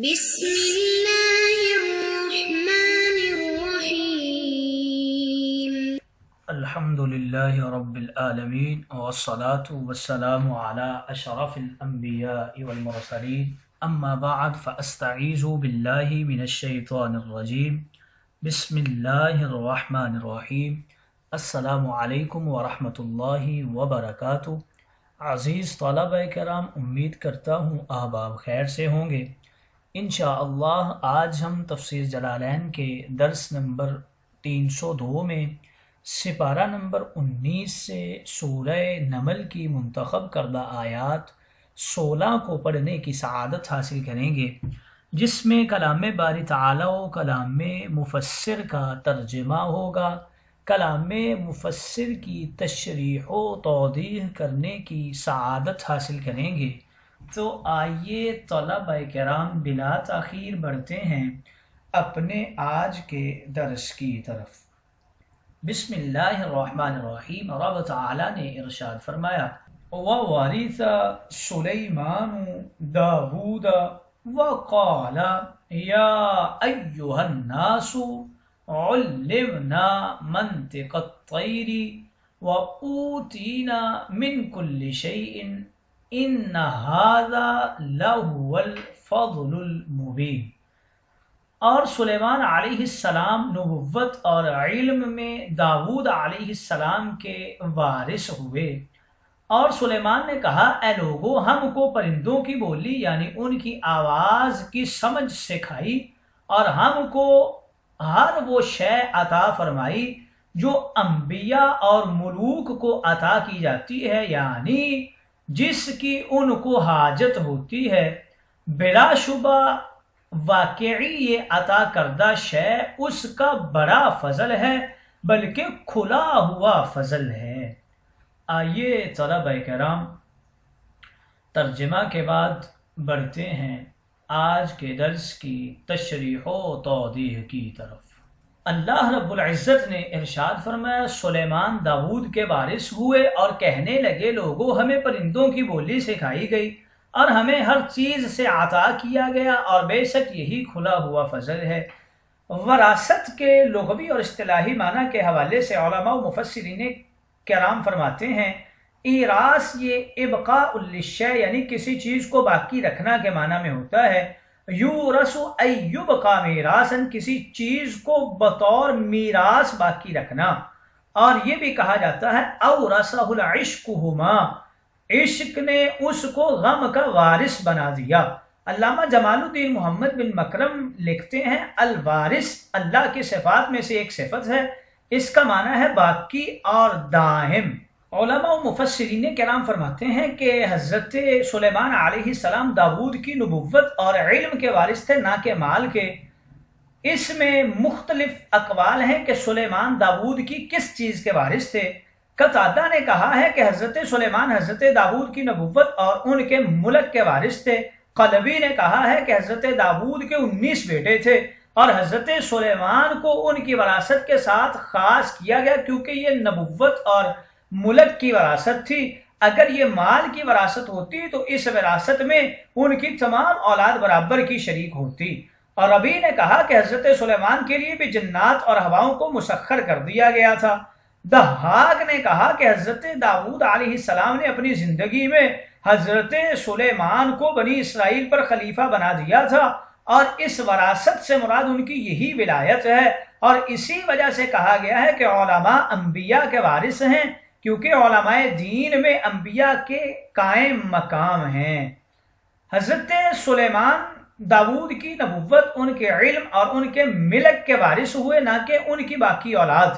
بسم اللہ الرحمن الرحیم الحمدللہ رب العالمین والصلاة والسلام علی اشرف الانبیاء والمرسلین اما بعد فاستعیذ باللہ من الشیطان الرجیم بسم اللہ الرحمن الرحیم السلام علیکم ورحمۃ اللہ وبرکاتہ۔ عزیز طلبہ کرام، امید کرتا ہوں آپ خیر سے ہوں گے۔ انشاءاللہ آج ہم تفسیر جلالین کے درس نمبر 302 میں سپارہ نمبر 19 سے سورہ نمل کی منتخب کردہ آیات 16 کو پڑھنے کی سعادت حاصل کریں گے، جس میں کلام باری تعالی و کلام مفسر کا ترجمہ ہوگا۔ کلام مفسر کی تشریح و توضیح کرنے کی سعادت حاصل کریں گے۔ تو آئیے طلبہ کرام بلا تاخیر بڑھتے ہیں اپنے آج کے درس کی طرف۔ بسم اللہ الرحمن الرحیم۔ رب تعالی نے ارشاد فرمایا، وَوَرِثَ سُلَيْمَانُ دَاوُودَ وَقَالَ يَا أَيُّهَا النَّاسُ عُلِّمْنَا مَنطِقَ الطَّيْرِ وَأُوتِينَا مِنْ كُلِّ شَيْءٍ ان ھذا لہو الفضل المبین۔ اور سلیمان علیہ السلام نبوت اور علم میں داود علیہ السلام کے وارث ہوئے۔ اور سلیمان نے کہا، اے لوگو، ہم کو پرندوں کی بولی یعنی ان کی آواز کی سمجھ سکھائی، اور ہم کو ہر وہ شے عطا فرمائی جو انبیاء اور ملوک کو عطا کی جاتی ہے، یعنی جس کی ان کو حاجت ہوتی ہے۔ بلا شبہ واقعی یہ عطا کردہ شے اس کا بڑا فضل ہے، بلکہ کھلا ہوا فضل ہے۔ آئیے طلبہ کرام ترجمہ کے بعد بڑھتے ہیں آج کے درس کی تشریح و توضیح کی طرف۔ اللہ رب العزت نے ارشاد فرمایا، سلیمان داود کے وارث ہوئے اور کہنے لگے، لوگوں، ہمیں پرندوں کی بولی سکھائی گئی اور ہمیں ہر چیز سے عطا کیا گیا، اور بے شک یہی کھلا ہوا فضل ہے۔ وراثت کے لغوی اور اصطلاحی معنی کے حوالے سے علماء و مفسرین کرام فرماتے ہیں، ایراث یہ ابقاء للشیء یعنی کسی چیز کو باقی رکھنا کے معنی میں ہوتا ہے۔ یورث ای یبقى میراثا کسی چیز کو بطور میراث باقی رکھنا، اور یہ بھی کہا جاتا ہے اورثہ العشقہما، عشق نے اس کو غم کا وارث بنا دیا۔ علامہ جمال الدین محمد بن مکرم لکھتے ہیں، الوارث اللہ کی صفات میں سے ایک صفت ہے، اس کا معنی ہے باقی اور دائم۔ علماء و مفسرین کرام فرماتے ہیں کہ حضرت سلیمان علیہ السلام داود کی نبوت اور علم کے وارث تھے، نہ کہ مال کے۔ اس میں مختلف اقوال ہیں کہ سلیمان داود کی کس چیز کے وارث تھے۔ قتادہ نے کہا ہے کہ حضرت سلیمان حضرت داود کی نبوت اور ان کے ملک کے وارث تھے۔ قلبی نے کہا ہے کہ حضرت داود کے 19 بیٹے تھے، اور حضرت سلیمان کو ان کی وراثت کے ساتھ خاص کیا گیا کیونکہ یہ نبوت اور ملک کی وراثت تھی۔ اگر یہ مال کی وراثت ہوتی تو اس وراثت میں ان کی تمام اولاد برابر کی شریک ہوتی۔ اور ربی نے کہا کہ حضرت سلیمان کے لیے بھی جنات اور ہواؤں کو مسخر کر دیا گیا تھا۔ دہاق نے کہا کہ حضرت داود علیہ السلام نے اپنی زندگی میں حضرت سلیمان کو بنی اسرائیل پر خلیفہ بنا دیا تھا، اور اس وراثت سے مراد ان کی یہی ولایت ہے، اور اسی وجہ سے کہا گیا ہے کہ علماء انبیاء کے وارث ہیں، کیونکہ علماء دین میں انبیاء کے قائم مقام ہیں۔ حضرت سلیمان داود کی نبوت ان کے علم اور ان کے ملک کے وارث ہوئے، نہ کہ ان کی باقی اولاد۔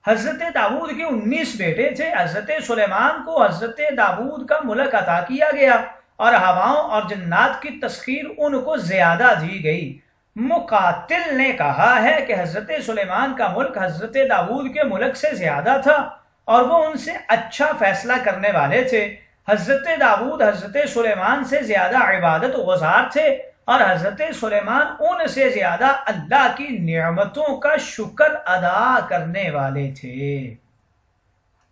حضرت داود کے 19 بیٹے تھے۔ حضرت سلیمان کو حضرت داود کا ملک عطا کیا گیا، اور ہواؤں اور جنات کی تسخیر ان کو زیادہ دی گئی۔ مقاتل نے کہا ہے کہ حضرت سلیمان کا ملک حضرت داود کے ملک سے زیادہ تھا، اور وہ ان سے اچھا فیصلہ کرنے والے تھے۔ حضرت داود حضرت سلیمان سے زیادہ عبادت گزار تھے، اور حضرت سلیمان ان سے زیادہ اللہ کی نعمتوں کا شکر ادا کرنے والے تھے۔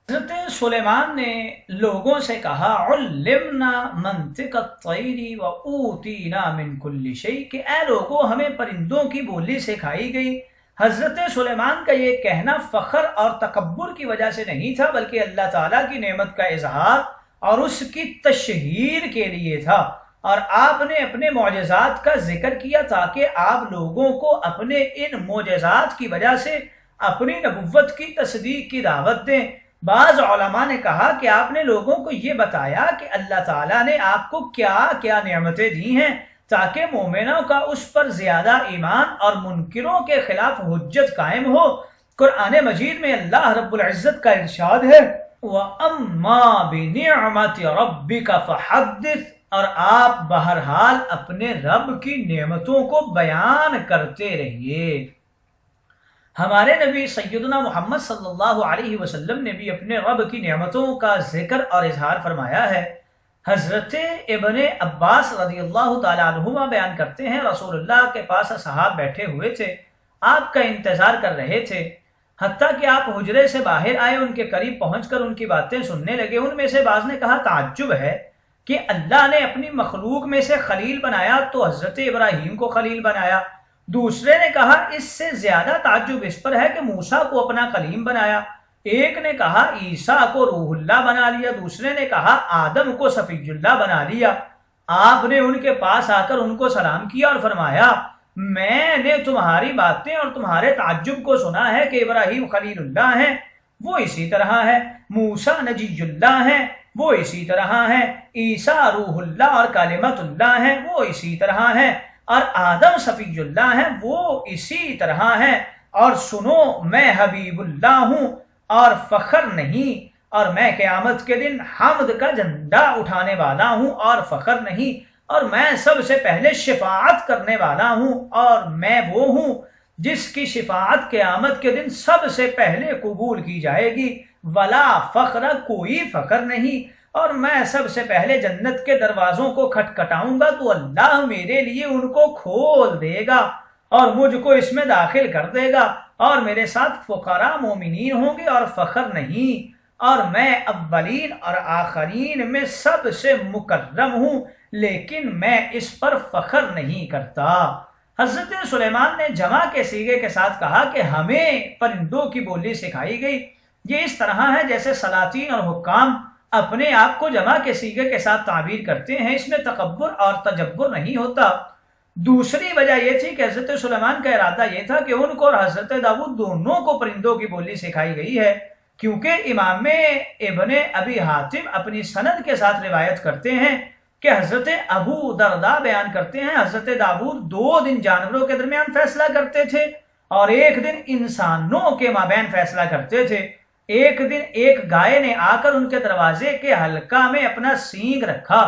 حضرت سلیمان نے لوگوں سے کہا علمنا منطق الطیر و اوتینا من کل شیء، کہ اے لوگوں ہمیں پرندوں کی بولی سکھائی گئی۔ حضرت سلیمان کا یہ کہنا فخر اور تکبر کی وجہ سے نہیں تھا، بلکہ اللہ تعالیٰ کی نعمت کا اظہار اور اس کی تشہیر کے لیے تھا، اور آپ نے اپنے معجزات کا ذکر کیا تاکہ آپ لوگوں کو اپنے ان معجزات کی وجہ سے اپنی نبوت کی تصدیق کی دعوت دیں۔ بعض علماء نے کہا کہ آپ نے لوگوں کو یہ بتایا کہ اللہ تعالیٰ نے آپ کو کیا کیا نعمتیں دی ہیں، تاکہ مومنوں کا اس پر زیادہ ایمان اور منکروں کے خلاف حجت قائم ہو۔ قرآن مجید میں اللہ رب العزت کا ارشاد ہے وَأَمَّا بِنِعْمَةِ رَبِّكَ فَحَدِّثْ، اور آپ بہرحال اپنے رب کی نعمتوں کو بیان کرتے رہیے۔ ہمارے نبی سیدنا محمد صلی اللہ علیہ وسلم نے بھی اپنے رب کی نعمتوں کا ذکر اور اظہار فرمایا ہے۔ حضرت ابن عباس رضی اللہ تعالیٰ عنہما بیان کرتے ہیں رسول اللہ کے پاس اصحاب بیٹھے ہوئے تھے، آپ کا انتظار کر رہے تھے، حتیٰ کہ آپ حجرے سے باہر آئے، ان کے قریب پہنچ کر ان کی باتیں سننے لگے۔ ان میں سے بعض نے کہا تعجب ہے کہ اللہ نے اپنی مخلوق میں سے خلیل بنایا تو حضرت ابراہیم کو خلیل بنایا۔ دوسرے نے کہا اس سے زیادہ تعجب اس پر ہے کہ موسیٰ کو اپنا کلیم بنایا۔ ایک نے کہا عیسیٰ کو روح اللہ بنا لیا، دوسرے نے کہا آدم کو صفی اللہ بنا لیا۔ آپ نے ان کے پاس آ کر ان کو سلام کیا اور فرمایا میں نے تمہاری باتیں اور تمہارے تعجب کو سنا ہے کہ ابراہیم خلیل اللہ ہیں، وہ اسی طرح ہے، موسیٰ نجی اللہ ہیں، وہ اسی طرح ہیں، عیسیٰ روح اللہ اور کلمت اللہ ہیں، وہ اسی طرح ہیں، اور آدم صفی اللہ ہیں، وہ اسی طرح ہیں۔ اور سنو میں حبیب اللہ ہوں اور فخر نہیں، اور میں قیامت کے دن حمد کا جھنڈا اٹھانے والا ہوں اور فخر نہیں، اور میں سب سے پہلے شفاعت کرنے والا ہوں، اور میں وہ ہوں جس کی شفاعت قیامت کے دن سب سے پہلے قبول کی جائے گی۔ ولا فخر، کوئی فخر نہیں، اور میں سب سے پہلے جنت کے دروازوں کو کھٹکھٹاؤں گا تو اللہ میرے لیے ان کو کھول دے گا اور مجھ کو اس میں داخل کر دے گا، اور میرے ساتھ فقراء مومنین ہوں گے، اور فخر نہیں، اور میں اولین اور آخرین میں سب سے مکرم ہوں، لیکن میں اس پر فخر نہیں کرتا۔ حضرت سلیمان نے جمع کے صیغے کے ساتھ کہا کہ ہمیں پرندوں کی بولی سکھائی گئی، یہ اس طرح ہے جیسے سلاطین اور حکام اپنے آپ کو جمع کے صیغے کے ساتھ تعبیر کرتے ہیں، اس میں تکبر اور تجبر نہیں ہوتا۔ دوسری وجہ یہ تھی کہ حضرت سلیمان کا ارادہ یہ تھا کہ ان کو اور حضرت داؤد دونوں کو پرندوں کی بولی سکھائی گئی ہے، کیونکہ امام ابن ابی حاتم اپنی سند کے ساتھ روایت کرتے ہیں کہ حضرت ابو درداء بیان کرتے ہیں حضرت داؤد 2 دن جانوروں کے درمیان فیصلہ کرتے تھے اور 1 دن انسانوں کے مابین فیصلہ کرتے تھے۔ ایک دن ایک گائے نے آ کر ان کے دروازے کے حلقہ میں اپنا سینگ رکھا،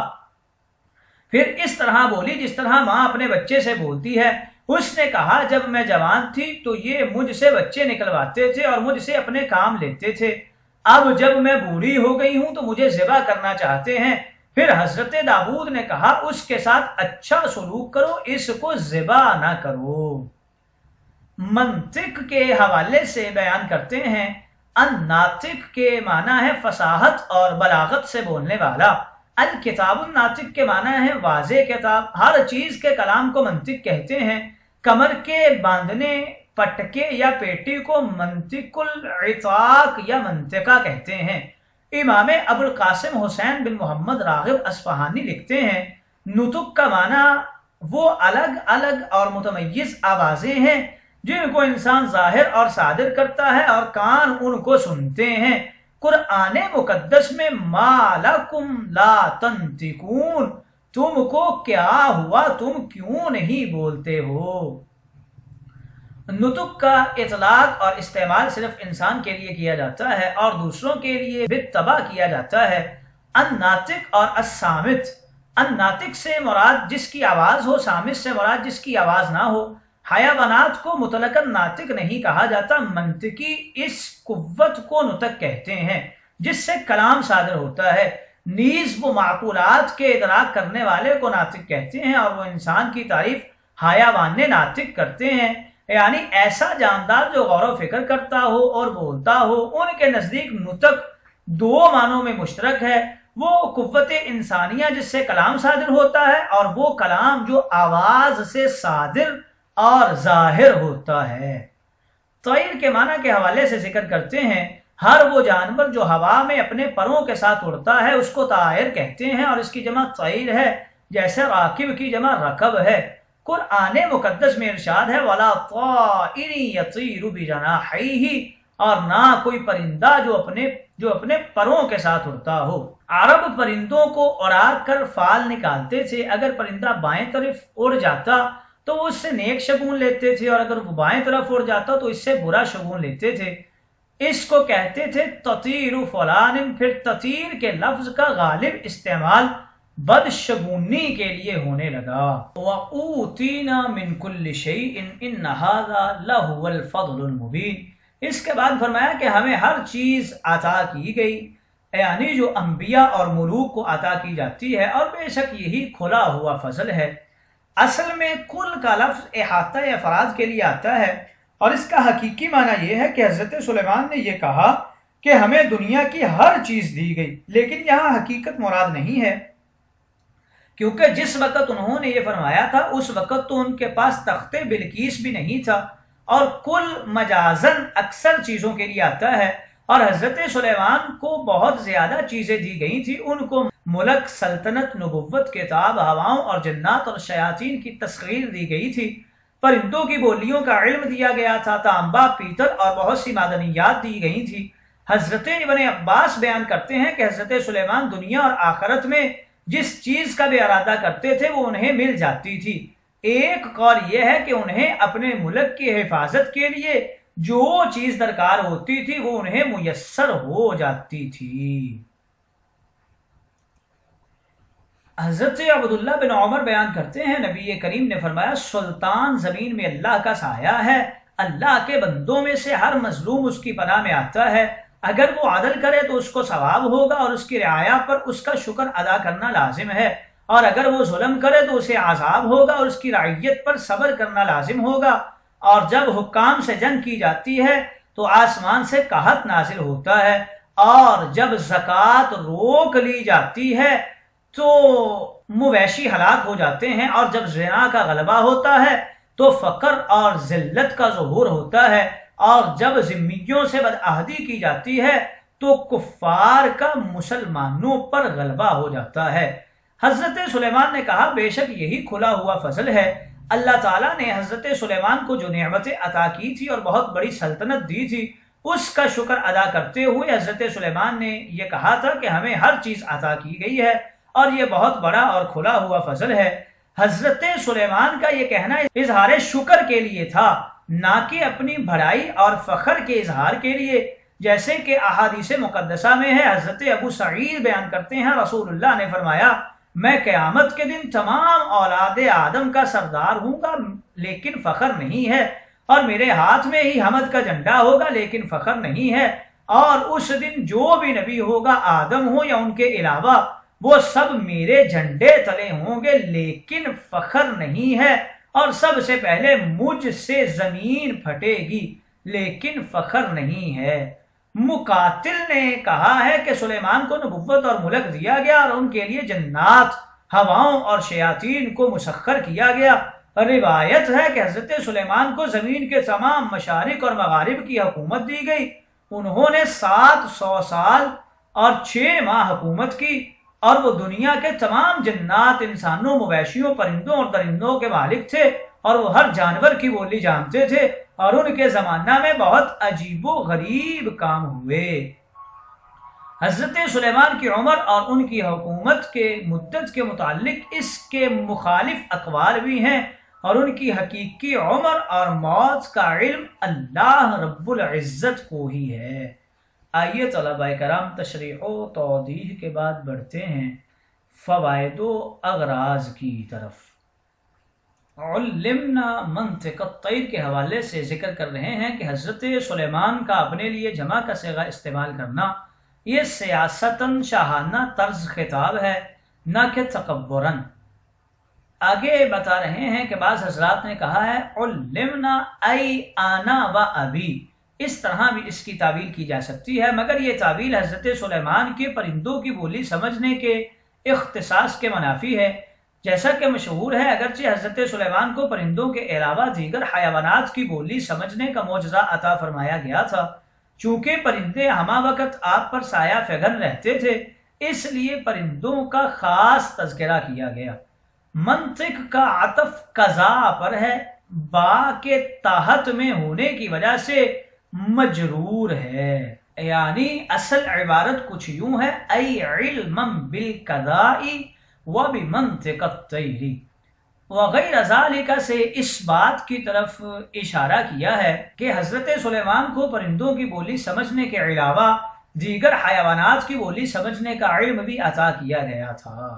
پھر اس طرح بولی جس طرح ماں اپنے بچے سے بولتی ہے۔ اس نے کہا جب میں جوان تھی تو یہ مجھ سے بچے نکلواتے تھے اور مجھ سے اپنے کام لیتے تھے، اب جب میں بوڑھی ہو گئی ہوں تو مجھے ذبح کرنا چاہتے ہیں۔ پھر حضرت داؤد نے کہا اس کے ساتھ اچھا سلوک کرو، اس کو ذبح نہ کرو۔ منطق کے حوالے سے بیان کرتے ہیں الناطق کے معنی ہے فصاحت اور بلاغت سے بولنے والا، الکتاب الناطق کے معنی ہے واضح کتاب۔ ہر چیز کے کلام کو منطق کہتے ہیں۔ کمر کے باندھنے پٹکے یا پیٹی کو منطق العطاق یا منطقہ کہتے ہیں۔ امام ابو القاسم حسین بن محمد راغب اصفہانی لکھتے ہیں نطق کا معنی وہ الگ الگ اور متمیز آوازیں ہیں جن کو انسان ظاہر اور صادر کرتا ہے اور کان ان کو سنتے ہیں۔ قرآن مقدس میں ما لکم لا تنطقون، تم کو کیا ہوا، تم کیوں نہیں بولتے ہو۔ نطق کا اطلاق اور استعمال صرف انسان کے لیے کیا جاتا ہے اور دوسروں کے لیے بالطبع کیا جاتا ہے۔ الناطق اور الصامت، الناطق سے مراد جس کی آواز ہو، صامت سے مراد جس کی آواز نہ ہو۔ حیوانات کو مطلقاً ناطق نہیں کہا جاتا، منطقی اس قوت کو نطق کہتے ہیں جس سے کلام صادر ہوتا ہے۔ نیز وہ معقولات کے ادراک کرنے والے کو ناطق کہتے ہیں اور وہ انسان کی تعریف حیوان ناطق کرتے ہیں، یعنی ایسا جاندار جو غور و فکر کرتا ہو اور بولتا ہو۔ ان کے نزدیک نطق دو معنوں میں مشترک ہے، وہ قوت انسانیہ جس سے کلام صادر ہوتا ہے، اور وہ کلام جو آواز سے صادر اور ظاہر ہوتا ہے۔ طیر کے معنی کے حوالے سے ذکر کرتے ہیں، ہر وہ جانور جو ہوا میں اپنے پروں کے ساتھ اڑتا ہے اس کو طائر کہتے ہیں، اور اس کی جمع طیر ہے، جیسے راکب کی جمع رکب ہے۔ قرآن مقدس میں ارشاد ہے وَلَا طَائِرٍ يَطِيرُ بِجَنَاحَيْهِ، اور نہ کوئی پرندہ جو اپنے پروں کے ساتھ اڑتا ہو۔ عرب پرندوں کو اڑا کر فال نکالتے تھے، اگر پرندہ بائیں طرف اڑ جاتا تو وہ اس سے نیک شگون لیتے تھے، اور اگر وہ بائیں طرف اڑ جاتا تو اس سے برا شگون لیتے تھے۔ اس کو کہتے تھے تطیر فلان، پھر تطیر کے لفظ کا غالب استعمال بدشگونی کے لیے ہونے لگا۔ وَأُوتِينَا مِن كُلِّ شَيْءٍ إِنَّ هَذَا لَهُوَ الْفَضْلُ الْمُبِينُ۔ اس کے بعد فرمایا کہ ہمیں ہر چیز عطا کی گئی، یعنی جو انبیاء اور ملوک کو عطا کی جاتی ہے، اور بے شک یہی کھلا ہوا فضل ہے۔ اصل میں کل کا لفظ احاطہ افراد کے لیے آتا ہے، اور اس کا حقیقی معنی یہ ہے کہ حضرت سلیمان نے یہ کہا کہ ہمیں دنیا کی ہر چیز دی گئی، لیکن یہاں حقیقت مراد نہیں ہے، کیونکہ جس وقت انہوں نے یہ فرمایا تھا اس وقت تو ان کے پاس تخت بلقیس بھی نہیں تھا، اور کل مجازن اکثر چیزوں کے لیے آتا ہے، اور حضرت سلیمان کو بہت زیادہ چیزیں دی گئی تھی، ان کو ملک، سلطنت، نبوت، کتاب، ہواؤں اور جنات اور شیاطین کی تسخیر دی گئی تھی، پرندوں کی بولیوں کا علم دیا گیا تھا، تانبا، پیتل اور بہت سی معدنیات دی گئی تھی۔ حضرت ابن عباس بیان کرتے ہیں کہ حضرت سلیمان دنیا اور آخرت میں جس چیز کا بھی ارادہ کرتے تھے وہ انہیں مل جاتی تھی۔ ایک قول یہ ہے کہ انہیں اپنے ملک کی حفاظت کے لیے جو چیز درکار ہوتی تھی وہ انہیں میسر ہو جاتی تھی۔ حضرت عبداللہ بن عمر بیان کرتے ہیں نبی کریم نے فرمایا سلطان زمین میں اللہ کا سایہ ہے، اللہ کے بندوں میں سے ہر مظلوم اس کی پناہ میں آتا ہے، اگر وہ عدل کرے تو اس کو ثواب ہوگا اور اس کی رعایا پر اس کا شکر ادا کرنا لازم ہے، اور اگر وہ ظلم کرے تو اسے عذاب ہوگا اور اس کی رعیت پر صبر کرنا لازم ہوگا، اور جب حکام سے جنگ کی جاتی ہے تو آسمان سے قحط نازل ہوتا ہے، اور جب زکوٰۃ روک لی جاتی ہے تو مویشی ہلاک ہو جاتے ہیں، اور جب زنا کا غلبہ ہوتا ہے تو فقر اور ذلت کا ظہور ہوتا ہے، اور جب ذمیوں سے بدعہدی کی جاتی ہے تو کفار کا مسلمانوں پر غلبہ ہو جاتا ہے۔ حضرت سلیمان نے کہا بے شک یہی کھلا ہوا فضل ہے۔ اللہ تعالیٰ نے حضرت سلیمان کو جو نعمتیں عطا کی تھی اور بہت بڑی سلطنت دی تھی اس کا شکر ادا کرتے ہوئے حضرت سلیمان نے یہ کہا تھا کہ ہمیں ہر چیز عطا کی گئی ہے اور یہ بہت بڑا اور کھلا ہوا فضل ہے۔ حضرت سلیمان کا یہ کہنا اظہار شکر کے لیے تھا، نہ کہ اپنی بڑائی اور فخر کے اظہار کے لیے، جیسے کہ احادیث مقدسہ میں ہے۔ حضرت ابو سعید بیان کرتے ہیں رسول اللہ نے فرمایا میں قیامت کے دن تمام اولاد آدم کا سردار ہوں گا لیکن فخر نہیں ہے، اور میرے ہاتھ میں ہی حمد کا جھنڈا ہوگا لیکن فخر نہیں ہے، اور اس دن جو بھی نبی ہوگا آدم ہو یا ان کے علاوہ وہ سب میرے جھنڈے تلے ہوں گے لیکن فخر نہیں ہے، اور سب سے پہلے مجھ سے زمین پھٹے گی لیکن فخر نہیں ہے۔ مقاتل نے کہا ہے کہ سلیمان کو نبوت اور ملک دیا گیا اور ان کے لیے جنات، ہواؤں اور شیاطین کو مسخر کیا گیا۔ روایت ہے کہ حضرت سلیمان کو زمین کے تمام مشارق اور مغارب کی حکومت دی گئی، انہوں نے 700 سال اور 6 ماہ حکومت کی، اور وہ دنیا کے تمام جنات، انسانوں، مویشیوں، پرندوں اور درندوں کے مالک تھے، اور وہ ہر جانور کی بولی جانتے تھے، اور ان کے زمانہ میں بہت عجیب و غریب کام ہوئے۔ حضرت سلیمان کی عمر اور ان کی حکومت کے مدت کے متعلق اس کے مخالف اقوال بھی ہیں، اور ان کی حقیقی عمر اور موت کا علم اللہ رب العزت کو ہی ہے۔ آئیے طلبہ کرام تشریح و توضیح کے بعد بڑھتے ہیں فوائد و اغراض کی طرف۔ علمنا منطق الطیر کے حوالے سے ذکر کر رہے ہیں کہ حضرت سلیمان کا اپنے لیے جمع کا صیغہ استعمال کرنا یہ سیاستاً شاہانہ طرز خطاب ہے، نہ کہ تکبراً۔ آگے بتا رہے ہیں کہ بعض حضرات نے کہا ہے علمنا ای آنا و ابی، اس طرح بھی اس کی تعویل کی جا سکتی ہے، مگر یہ تعویل حضرت سلیمان کے پرندوں کی بولی سمجھنے کے اختصاص کے منافی ہے، جیسا کہ مشہور ہے اگرچہ حضرت سلیمان کو پرندوں کے علاوہ دیگر حیوانات کی بولی سمجھنے کا معجزہ عطا فرمایا گیا تھا، چونکہ پرندے ہمہ وقت آپ پر سایہ فگن رہتے تھے اس لیے پرندوں کا خاص تذکرہ کیا گیا۔ منطق کا عطف قضا پر ہے، با کے تحت میں ہونے کی وجہ سے مجرور ہے، یعنی اصل عبارت کچھ یوں ہے ای علما بالقضاء وبمنطق الطیر، وغیر ذالک سے اس بات کی طرف اشارہ کیا ہے کہ حضرت سلیمان کو پرندوں کی بولی سمجھنے کے علاوہ دیگر حیوانات کی بولی سمجھنے کا علم بھی عطا کیا گیا تھا۔